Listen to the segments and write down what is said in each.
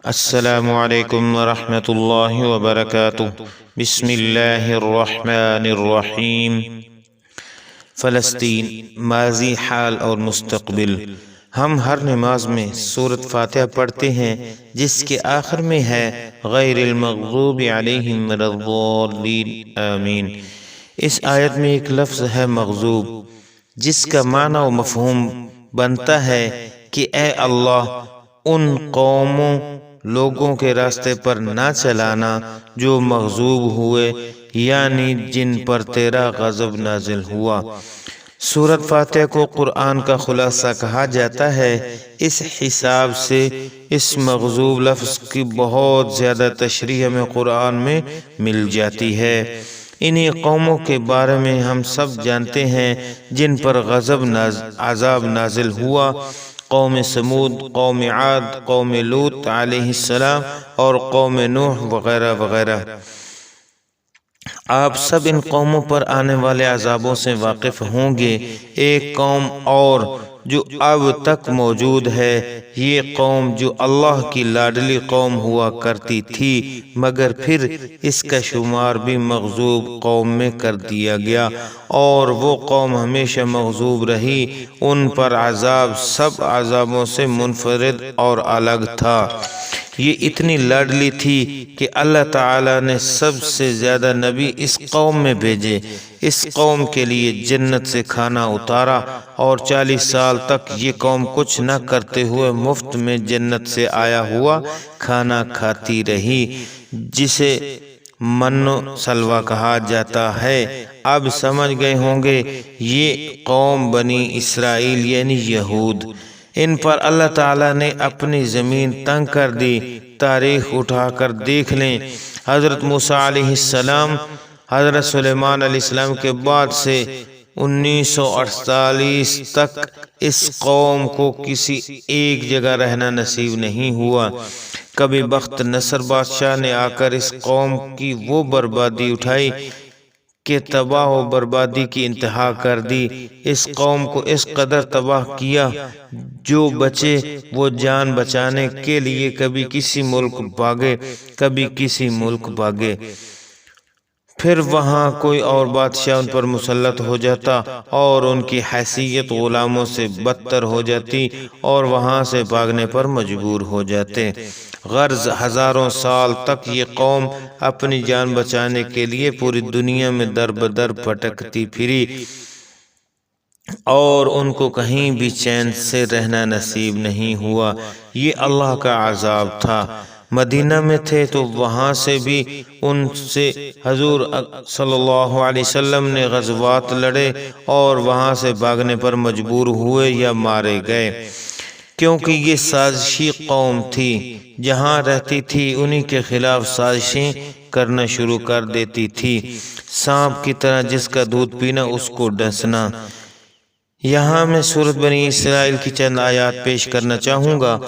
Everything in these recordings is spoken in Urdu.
السلام علیکم ورحمۃ اللہ وبرکاتہ۔ بسم اللہ الرحمن الرحیم۔ فلسطین، ماضی، حال اور مستقبل۔ ہم ہر نماز میں سورۃ فاتحہ پڑھتے ہیں جس کے آخر میں ہے غیر المغضوب علیہم ولا الضالین آمین۔ اس آیت میں ایک لفظ ہے مغضوب، جس کا معنی و مفہوم بنتا ہے کہ اے اللہ ان قوموں لوگوں کے راستے پر نہ چلانا جو مغضوب ہوئے، یعنی جن پر تیرا غضب نازل ہوا۔ سورۃ فاتحہ کو قرآن کا خلاصہ کہا جاتا ہے۔ اس حساب سے اس مغضوب لفظ کی بہت زیادہ تشریح ہمیں قرآن میں مل جاتی ہے۔ انہی قوموں کے بارے میں ہم سب جانتے ہیں جن پر عذاب نازل ہوا، قوم سمود، قوم عاد، قوم لوط علیہ السلام اور قوم نوح وغیرہ وغیرہ۔ آپ سب ان قوموں پر آنے والے عذابوں سے واقف ہوں گے۔ ایک قوم اور جو اب تک موجود ہے، یہ قوم جو اللہ کی لاڈلی قوم ہوا کرتی تھی، مگر پھر اس کا شمار بھی مغضوب قوم میں کر دیا گیا، اور وہ قوم ہمیشہ مغضوب رہی۔ ان پر عذاب سب عذابوں سے منفرد اور الگ تھا۔ یہ اتنی لاڈلی تھی کہ اللہ تعالیٰ نے سب سے زیادہ نبی اس قوم میں بھیجے۔ اس قوم کے لیے جنت سے کھانا اتارا، اور 40 سال تک یہ قوم کچھ نہ کرتے ہوئے مفت میں جنت سے آیا ہوا کھانا کھاتی رہی، جسے من و سلوہ کہا جاتا ہے۔ اب سمجھ گئے ہوں گے یہ قوم بنی اسرائیل یعنی یہود۔ ان پر اللہ تعالیٰ نے اپنی زمین تنگ کر دی۔ تاریخ اٹھا کر دیکھ لیں، حضرت موسیٰ علیہ السلام، حضرت سلیمان علیہ السلام کے بعد سے 1948 تک اس قوم کو کسی ایک جگہ رہنا نصیب نہیں ہوا۔ کبھی بخت نصر بادشاہ نے آ کر اس قوم کی وہ بربادی اٹھائی کہ تباہ و بربادی کی انتہا کر دی۔ اس قوم کو اس قدر تباہ کیا، جو بچے وہ جان بچانے کے لیے کبھی کسی ملک بھاگے، کبھی کسی ملک بھاگے۔ پھر وہاں کوئی اور بادشاہ ان پر مسلط ہو جاتا اور ان کی حیثیت غلاموں سے بدتر ہو جاتی، اور وہاں سے بھاگنے پر مجبور ہو جاتے۔ غرض ہزاروں سال تک یہ قوم اپنی جان بچانے کے لیے پوری دنیا میں در بدر بھٹکتی پھری، اور ان کو کہیں بھی چین سے رہنا نصیب نہیں ہوا۔ یہ اللہ کا عذاب تھا۔ مدینہ میں تھے تو وہاں سے بھی ان سے حضور صلی اللہ علیہ وسلم نے غزوات لڑے، اور وہاں سے بھاگنے پر مجبور ہوئے یا مارے گئے، کیونکہ یہ سازشی قوم تھی۔ جہاں رہتی تھی انہی کے خلاف سازشیں کرنا شروع کر دیتی تھی، سانپ کی طرح جس کا دودھ پینا اس کو ڈسنا۔ یہاں میں سورۃ بنی اسرائیل کی چند آیات پیش کرنا چاہوں گا۔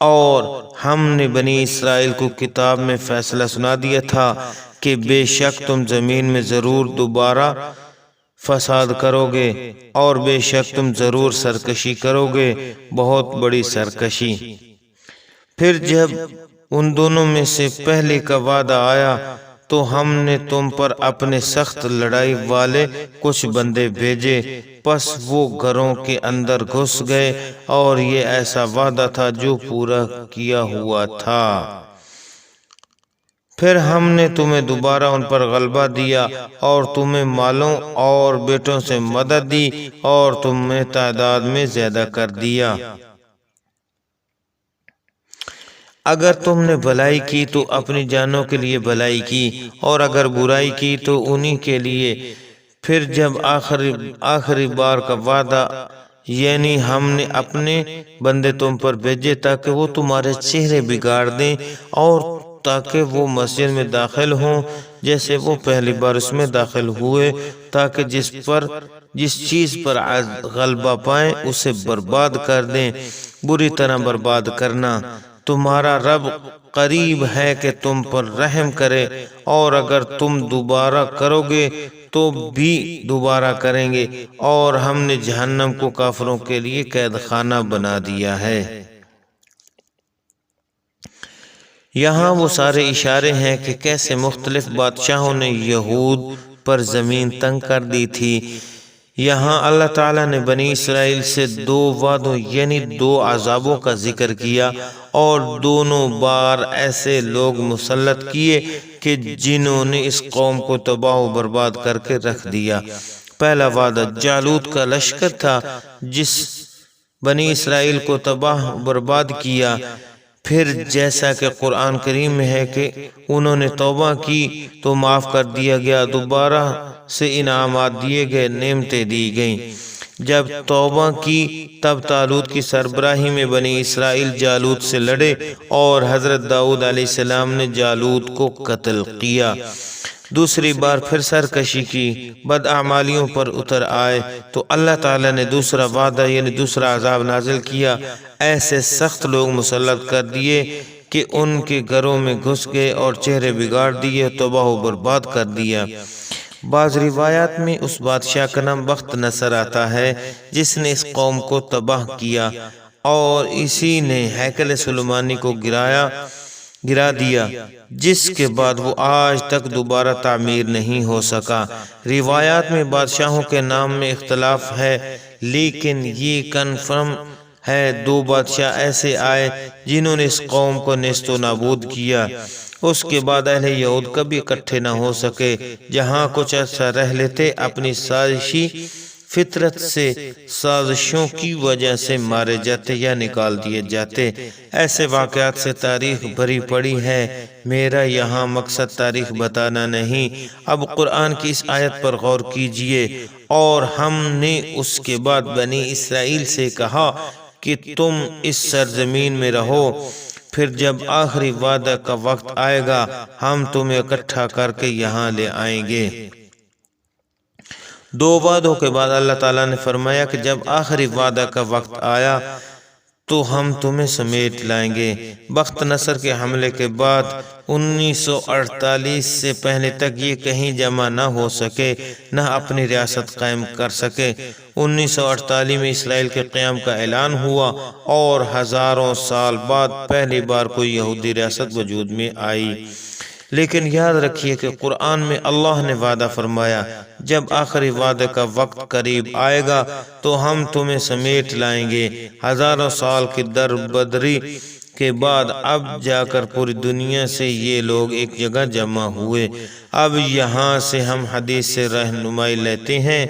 اور ہم نے بنی اسرائیل کو کتاب میں فیصلہ سنا دیا تھا کہ بے شک تم زمین میں ضرور دوبارہ فساد کرو گے، اور بے شک تم ضرور سرکشی کرو گے، بہت بڑی سرکشی۔ پھر جب ان دونوں میں سے پہلے کا وعدہ آیا تو ہم نے تم پر اپنے سخت لڑائی والے کچھ بندے بھیجے، پس وہ گھروں کے اندر گھس گئے، اور یہ ایسا وعدہ تھا جو پورا کیا ہوا تھا۔ پھر ہم نے تمہیں دوبارہ ان پر غلبہ دیا، اور تمہیں مالوں اور بیٹوں سے مدد دی، اور تمہیں تعداد میں زیادہ کر دیا۔ اگر تم نے بھلائی کی تو اپنی جانوں کے لیے بھلائی کی، اور اگر برائی کی تو انہی کے لیے۔ پھر جب آخری بار کا وعدہ، یعنی ہم نے اپنے بندے تم پر بھیجے تاکہ وہ تمہارے چہرے بگاڑ دیں، اور تاکہ وہ مسجد میں داخل ہوں جیسے وہ پہلی بار اس میں داخل ہوئے، تاکہ جس چیز پر غلبہ پائیں اسے برباد کر دیں، بری طرح برباد کرنا۔ تمہارا رب قریب ہے کہ تم پر رحم کرے، اور اگر تم دوبارہ کرو گے تو بھی دوبارہ کریں گے، اور ہم نے جہنم کو کافروں کے لیے قید خانہ بنا دیا ہے۔ یہاں وہ سارے اشارے ہیں کہ کیسے مختلف بادشاہوں نے یہود پر زمین تنگ کر دی تھی۔ یہاں اللہ تعالیٰ نے بنی اسرائیل سے 2 وعدوں یعنی 2 عذابوں کا ذکر کیا، اور دونوں بار ایسے لوگ مسلط کیے کہ جنہوں نے اس قوم کو تباہ و برباد کر کے رکھ دیا۔ پہلا وعدہ جالوت کا لشکر تھا جس بنی اسرائیل کو تباہ و برباد کیا۔ پھر جیسا کہ قرآن کریم میں ہے کہ انہوں نے توبہ کی تو معاف کر دیا گیا، دوبارہ سے انعامات دیے گئے، نعمتیں دی گئیں۔ جب توبہ کی تب طالوت کی سربراہی میں بنی اسرائیل جالوت سے لڑے اور حضرت داؤد علیہ السلام نے جالوت کو قتل کیا۔ دوسری بار پھر سرکشی کی، بداعمالیوں پر اتر آئے تو اللہ تعالیٰ نے دوسرا وعدہ یعنی دوسرا عذاب نازل کیا۔ ایسے سخت لوگ مسلط کر دیے کہ ان کے گھروں میں گھس گئے اور چہرے بگاڑ دیے، تباہ و برباد کر دیا۔ بعض روایات میں اس بادشاہ کا نام بخت نصر آتا ہے جس نے اس قوم کو تباہ کیا، اور اسی نے ہیکل سلیمانی کو گرا دیا، جس کے بعد وہ آج تک دوبارہ تعمیر نہیں ہو سکا۔ روایات میں بادشاہوں کے نام میں اختلاف ہے، لیکن یہ کنفرم ہے 2 بادشاہ ایسے آئے جنہوں نے اس قوم کو نیست و نابود کیا۔ اس کے بعد اہل یہود کبھی اکٹھے نہ ہو سکے، جہاں کچھ عرصہ رہ لیتے اپنی سازشی فطرت سے سازشوں کی وجہ سے مارے جاتے یا نکال دیے جاتے۔ ایسے واقعات سے تاریخ بھری پڑی ہے۔ میرا یہاں مقصد تاریخ بتانا نہیں۔ اب قرآن کی اس آیت پر غور کیجئے۔ اور ہم نے اس کے بعد بنی اسرائیل سے کہا کہ تم اس سرزمین میں رہو، پھر جب آخری وعدہ کا وقت آئے گا ہم تمہیں اکٹھا کر کے یہاں لے آئیں گے۔ 2 وعدوں کے بعد اللہ تعالیٰ نے فرمایا کہ جب آخری وعدہ کا وقت آیا تو ہم تمہیں سمیٹ لائیں گے۔ بخت نصر کے حملے کے بعد 1948 سے پہلے تک یہ کہیں جمع نہ ہو سکے، نہ اپنی ریاست قائم کر سکے۔ 1948 میں اسرائیل کے قیام کا اعلان ہوا اور ہزاروں سال بعد پہلی بار کوئی یہودی ریاست وجود میں آئی۔ لیکن یاد رکھیے کہ قرآن میں اللہ نے وعدہ فرمایا جب آخری وعدے کا وقت قریب آئے گا تو ہم تمہیں سمیٹ لائیں گے۔ ہزاروں سال کی دربدری کے بعد اب جا کر پوری دنیا سے یہ لوگ ایک جگہ جمع ہوئے۔ اب یہاں سے ہم حدیث سے رہنمائی لیتے ہیں۔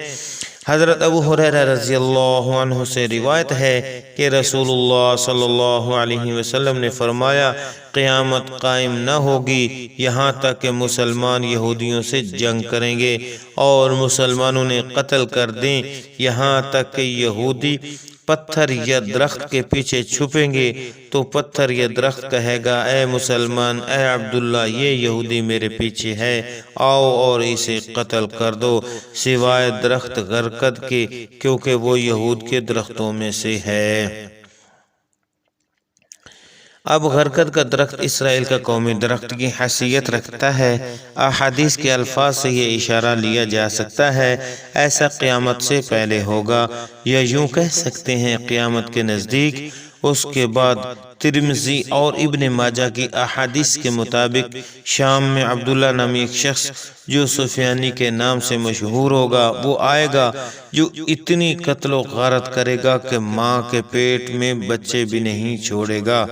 حضرت ابو ہریرہ رضی اللہ عنہ سے روایت ہے کہ رسول اللہ صلی اللہ علیہ وسلم نے فرمایا قیامت قائم نہ ہوگی یہاں تک کہ مسلمان یہودیوں سے جنگ کریں گے اور مسلمانوں نے قتل کر دیں، یہاں تک کہ یہودی پتھر یا درخت کے پیچھے چھپیں گے تو پتھر یا درخت کہے گا اے مسلمان، اے عبداللہ، یہ یہودی میرے پیچھے ہے، آؤ اور اسے قتل کر دو، سوائے درخت غرقد کے، کیونکہ وہ یہود کے درختوں میں سے ہے۔ اب غرقد کا درخت اسرائیل کا قومی درخت کی حیثیت رکھتا ہے۔ احادیث کے الفاظ سے یہ اشارہ لیا جا سکتا ہے ایسا قیامت سے پہلے ہوگا، یا یوں کہہ سکتے ہیں قیامت کے نزدیک۔ اس کے بعد ترمذی اور ابن ماجہ کی احادیث کے مطابق شام میں عبداللہ نامی ایک شخص جو سفیانی کے نام سے مشہور ہوگا وہ آئے گا، جو اتنی قتل و غارت کرے گا کہ ماں کے پیٹ میں بچے بھی نہیں چھوڑے گا۔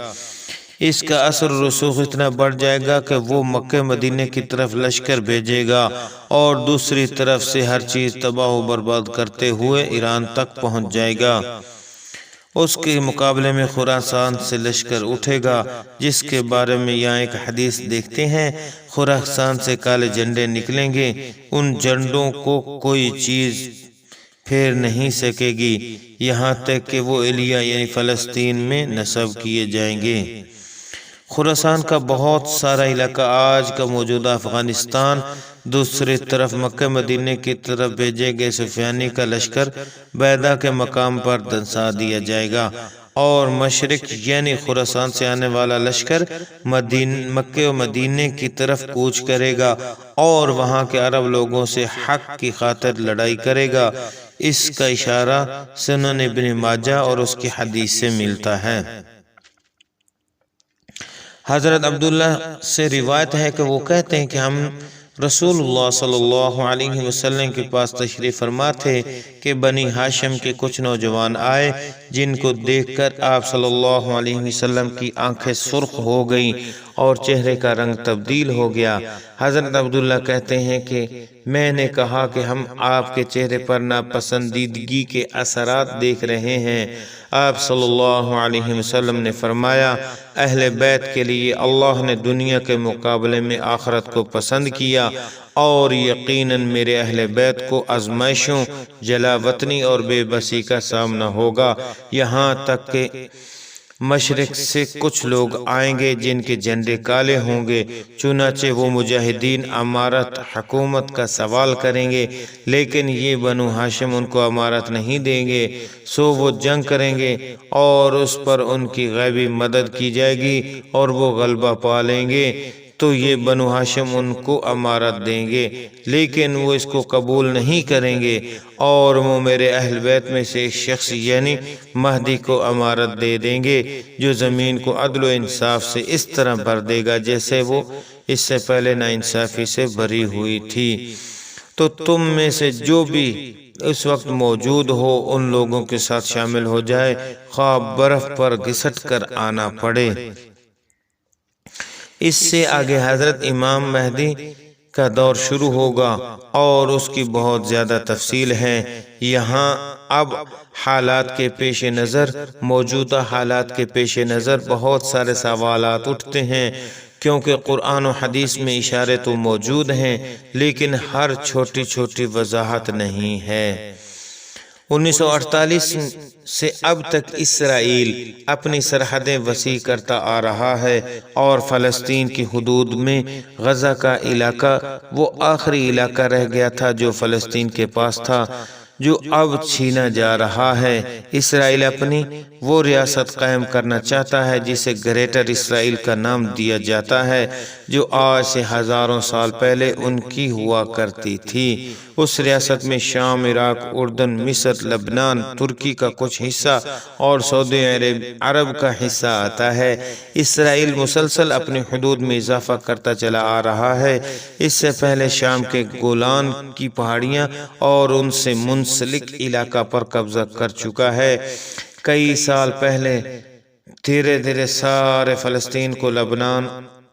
اس کا اثر و رسوخ اتنا بڑھ جائے گا کہ وہ مکہ مدینہ کی طرف لشکر بھیجے گا اور دوسری طرف سے ہر چیز تباہ و برباد کرتے ہوئے ایران تک پہنچ جائے گا۔ اس کے مقابلے میں خراسان سے لشکر اٹھے گا، جس کے بارے میں یہاں ایک حدیث دیکھتے ہیں۔ خراسان سے کالے جھنڈے نکلیں گے، ان جھنڈوں کو کوئی چیز پھیر نہیں سکے گی یہاں تک کہ وہ ایلیا یعنی فلسطین میں نصب کیے جائیں گے۔ خراسان کا بہت سارا علاقہ آج کا موجودہ افغانستان، دوسری طرف مکہ مدینہ کی طرف بھیجے گئے سفیانی کا لشکر بیدہ کے مقام پر دنسا دیا جائے گا، اور مشرق یعنی خراسان سے آنے والا لشکر مکہ و مدینہ کی طرف کوچ کرے گا اور وہاں کے عرب لوگوں سے حق کی خاطر لڑائی کرے گا۔ اس کا اشارہ سنن ابن ماجہ اور اس کی حدیث سے ملتا ہے۔ حضرت عبداللہ سے روایت ہے کہ وہ کہتے ہیں کہ ہم رسول اللہ صلی اللہ علیہ وسلم کے پاس تشریف فرما تھے کہ بنی ہاشم کے کچھ نوجوان آئے جن کو دیکھ کر آپ صلی اللہ علیہ وسلم کی آنکھیں سرخ ہو گئیں اور چہرے کا رنگ تبدیل ہو گیا۔ حضرت عبداللہ کہتے ہیں کہ میں نے کہا کہ ہم آپ کے چہرے پر ناپسندیدگی کے اثرات دیکھ رہے ہیں۔ آپ صلی اللہ علیہ وسلم نے فرمایا، اہل بیت کے لیے اللہ نے دنیا کے مقابلے میں آخرت کو پسند کیا، اور یقیناً میرے اہل بیت کو آزمائشوں، جلا وطنی اور بے بسی کا سامنا ہوگا، یہاں تک کہ مشرق سے کچھ لوگ آئیں گے جن کے جھنڈے کالے ہوں گے، چنانچہ وہ مجاہدین امارت حکومت کا سوال کریں گے، لیکن یہ بنو ہاشم ان کو امارت نہیں دیں گے، سو وہ جنگ کریں گے اور اس پر ان کی غیبی مدد کی جائے گی اور وہ غلبہ پا لیں گے، تو یہ بنو ہاشم ان کو امارت دیں گے، لیکن وہ اس کو قبول نہیں کریں گے، اور وہ میرے اہل بیت میں سے ایک شخص یعنی مہدی کو امارت دے دیں گے، جو زمین کو عدل و انصاف سے اس طرح بھر دے گا جیسے وہ اس سے پہلے ناانصافی سے بھری ہوئی تھی۔ تو تم میں سے جو بھی اس وقت موجود ہو ان لوگوں کے ساتھ شامل ہو جائے، خواہ برف پر گھسٹ کر آنا پڑے۔ اس سے آگے حضرت امام مہدی کا دور شروع ہوگا اور اس کی بہت زیادہ تفصیل ہے۔ یہاں اب حالات کے پیش نظر، موجودہ حالات کے پیش نظر بہت سارے سوالات اٹھتے ہیں، کیونکہ قرآن و حدیث میں اشارے تو موجود ہیں لیکن ہر چھوٹی چھوٹی وضاحت نہیں ہے۔ 1948 سے اب تک اسرائیل اپنی سرحدیں وسیع کرتا آ رہا ہے اور فلسطین کی حدود میں غزہ کا علاقہ وہ آخری علاقہ رہ گیا تھا جو فلسطین کے پاس تھا، جو اب چھینا جا رہا ہے۔ اسرائیل اپنی وہ ریاست قائم کرنا چاہتا ہے جسے گریٹر اسرائیل کا نام دیا جاتا ہے، جو آج سے ہزاروں سال پہلے ان کی ہوا کرتی تھی۔ اس ریاست میں شام، عراق، اردن، مصر، لبنان، ترکی کا کچھ حصہ اور سعودی عرب کا حصہ آتا ہے۔ اسرائیل مسلسل اپنی حدود میں اضافہ کرتا چلا آ رہا ہے۔ اس سے پہلے شام کے گولان کی پہاڑیاں اور ان سے منسلک علاقہ پر قبضہ کر چکا ہے۔ کئی سال پہلے دھیرے دھیرے سارے فلسطین کو لبنان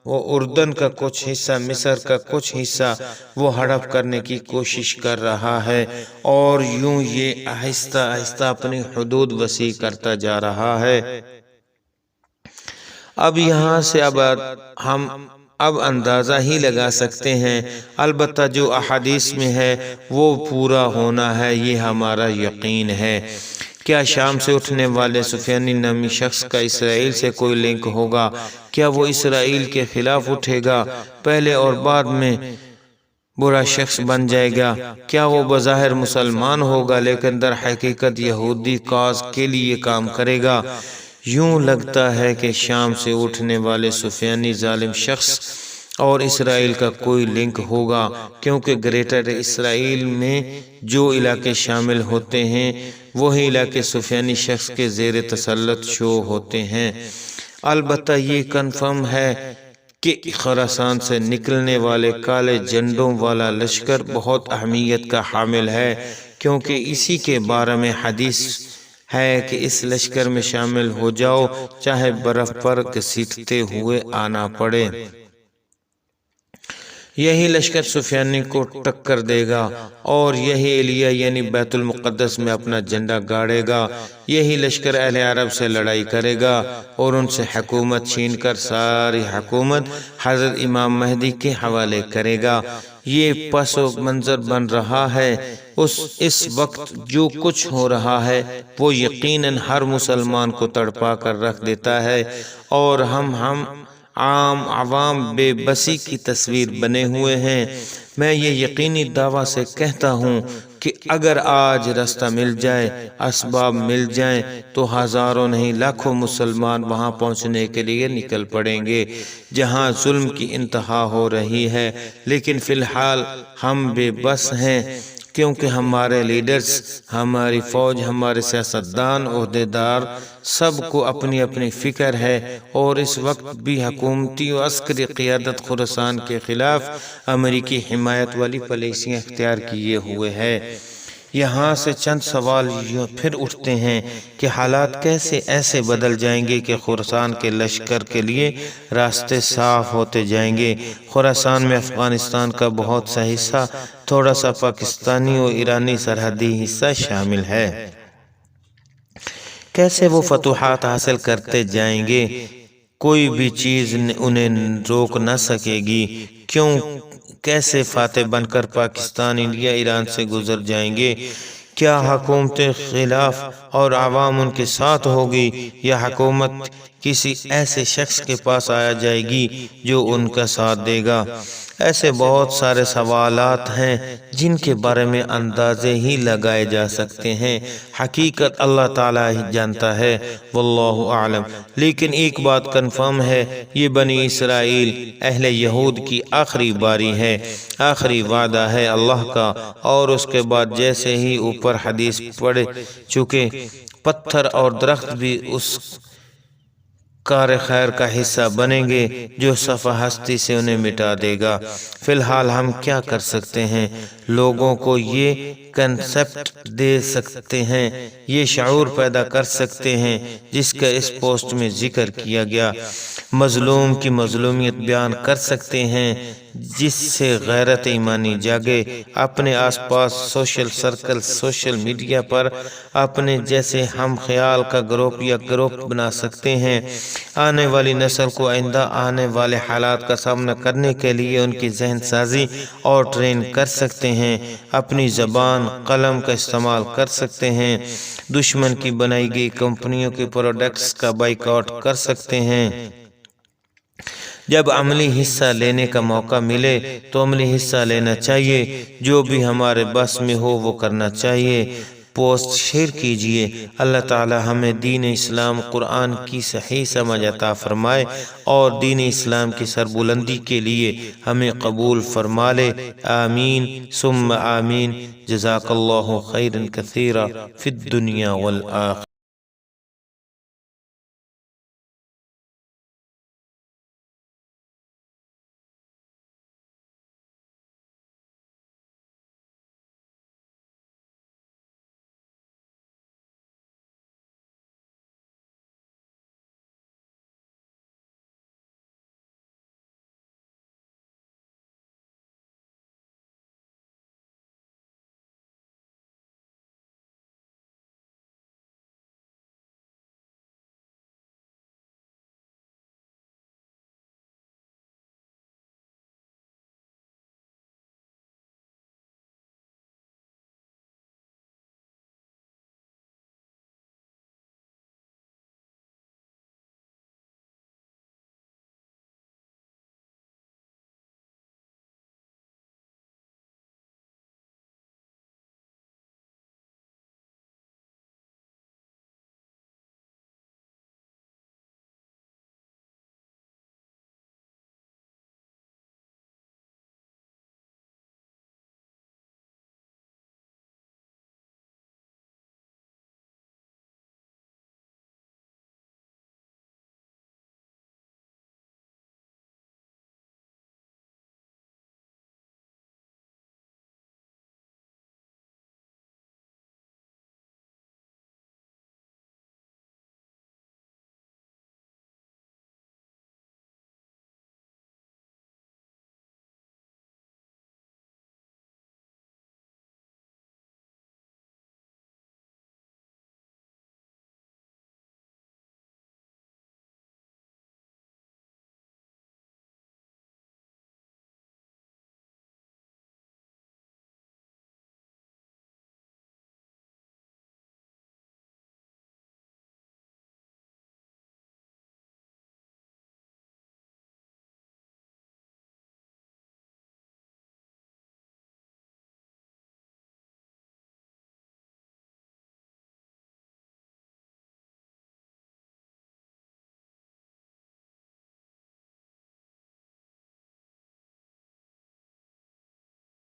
و اردن کا کچھ حصہ، مصر کا کچھ حصہ وہ ہڑپ کرنے کی کوشش کر رہا ہے، اور یوں یہ آہستہ آہستہ اپنی حدود وسیع کرتا جا رہا ہے۔ اب یہاں سے ہم اندازہ ہی لگا سکتے ہیں، البتہ جو احادیث میں ہے وہ پورا ہونا ہے، یہ ہمارا یقین ہے۔ کیا شام سے اٹھنے والے سفیانی نامی شخص کا اسرائیل سے کوئی لنک ہوگا؟ کیا وہ اسرائیل کے خلاف اٹھے گا پہلے اور بعد میں برا شخص بن جائے گا؟ کیا وہ بظاہر مسلمان ہوگا لیکن در حقیقت یہودی کاز کے لیے کام کرے گا؟ یوں لگتا ہے کہ شام سے اٹھنے والے سفیانی ظالم شخص اور اسرائیل کا کوئی لنک ہوگا، کیونکہ گریٹر اسرائیل میں جو علاقے شامل ہوتے ہیں وہی علاقے سفیانی شخص کے زیر تسلط شو ہوتے ہیں۔ البتہ یہ کنفرم ہے کہ خراسان سے نکلنے والے کالے جھنڈوں والا لشکر بہت اہمیت کا حامل ہے، کیونکہ اسی کے بارے میں حدیث ہے کہ اس لشکر میں شامل ہو جاؤ چاہے برف پر گھسیٹتے ہوئے آنا پڑے۔ یہی لشکر سفیانی کو ٹکر دے گا اور یہی ایلیا یعنی بیت المقدس میں اپنا جھنڈا گاڑے گا۔ یہی لشکر اہل عرب سے لڑائی کرے گا اور ان سے حکومت چھین کر ساری حکومت حضرت امام مہدی کے حوالے کرے گا۔ یہ پس منظر بن رہا ہے۔ اس وقت جو کچھ ہو رہا ہے وہ یقیناً ہر مسلمان کو تڑپا کر رکھ دیتا ہے، اور ہم عوام بے بسی کی تصویر بنے ہوئے ہیں۔ میں یہ یقینی دعویٰ سے کہتا ہوں کہ اگر آج راستہ مل جائے، اسباب مل جائیں، تو ہزاروں نہیں لاکھوں مسلمان وہاں پہنچنے کے لیے نکل پڑیں گے جہاں ظلم کی انتہا ہو رہی ہے، لیکن فی الحال ہم بے بس ہیں۔ کیونکہ ہمارے لیڈرز، ہماری فوج، ہمارے سیاستدان، عہدیدار سب کو اپنی اپنی فکر ہے، اور اس وقت بھی حکومتی و عسکری قیادت خراسان کے خلاف امریکی حمایت والی پالیسیاں اختیار کیے ہوئے ہے۔ یہاں سے چند سوال پھر اٹھتے ہیں کہ حالات کیسے ایسے بدل جائیں گے کہ خراسان کے لشکر کے لیے راستے صاف ہوتے جائیں گے۔ خراسان میں افغانستان کا بہت سا حصہ، تھوڑا سا پاکستانی و ایرانی سرحدی حصہ شامل ہے۔ کیسے وہ فتوحات حاصل کرتے جائیں گے؟ کوئی بھی چیز انہیں روک نہ سکے گی۔ کیسے فاتح بن کر پاکستان، انڈیا، ایران سے گزر جائیں گے؟ کیا حکومتیں خلاف اور عوام ان کے ساتھ ہوگی، یا حکومت کسی ایسے شخص کے پاس آیا جائے گی جو ان کا ساتھ دے گا؟ ایسے بہت سارے سوالات ہیں جن کے بارے میں اندازے ہی لگائے جا سکتے ہیں۔ حقیقت اللہ تعالیٰ ہی جانتا ہے، واللہ اعلم۔ لیکن ایک بات کنفرم ہے، یہ بنی اسرائیل، اہل یہود کی آخری باری ہے، آخری وعدہ ہے اللہ کا، اور اس کے بعد جیسے ہی اوپر حدیث پڑھ چکے، پتھر اور درخت بھی اس کار خیر کا حصہ بنیں گے جو صفحہ ہستی سے انہیں مٹا دے گا۔ فی الحال ہم کیا کر سکتے ہیں؟ لوگوں کو یہ کنسپٹ دے سکتے ہیں، یہ شعور پیدا کر سکتے ہیں جس کا اس پوسٹ میں ذکر کیا گیا، مظلوم کی مظلومیت بیان کر سکتے ہیں جس سے غیرت ایمانی جاگے، اپنے آس پاس سوشل سرکل، سوشل میڈیا پر اپنے جیسے ہم خیال کا گروپ یا گروپ بنا سکتے ہیں۔ آنے والی نسل کو آئندہ آنے والے حالات کا سامنا کرنے کے لیے ان کی ذہن سازی اور ٹرین کر سکتے ہیں، اپنی زبان، قلم کا استعمال کر سکتے ہیں، دشمن کی بنائی گئی کمپنیوں کے پروڈکٹس کا بائیکاٹ کر سکتے ہیں۔ جب عملی حصہ لینے کا موقع ملے تو عملی حصہ لینا چاہیے، جو بھی ہمارے بس میں ہو وہ کرنا چاہیے۔ پوسٹ شیئر کیجئے۔ اللہ تعالی ہمیں دین اسلام، قرآن کی صحیح سمجھ عطا فرمائے، اور دین اسلام کی سربلندی کے لیے ہمیں قبول فرما لے۔ آمین ثم آمین۔ جزاک اللہ خیرا کثیرا فی الدنیا والآخرہ۔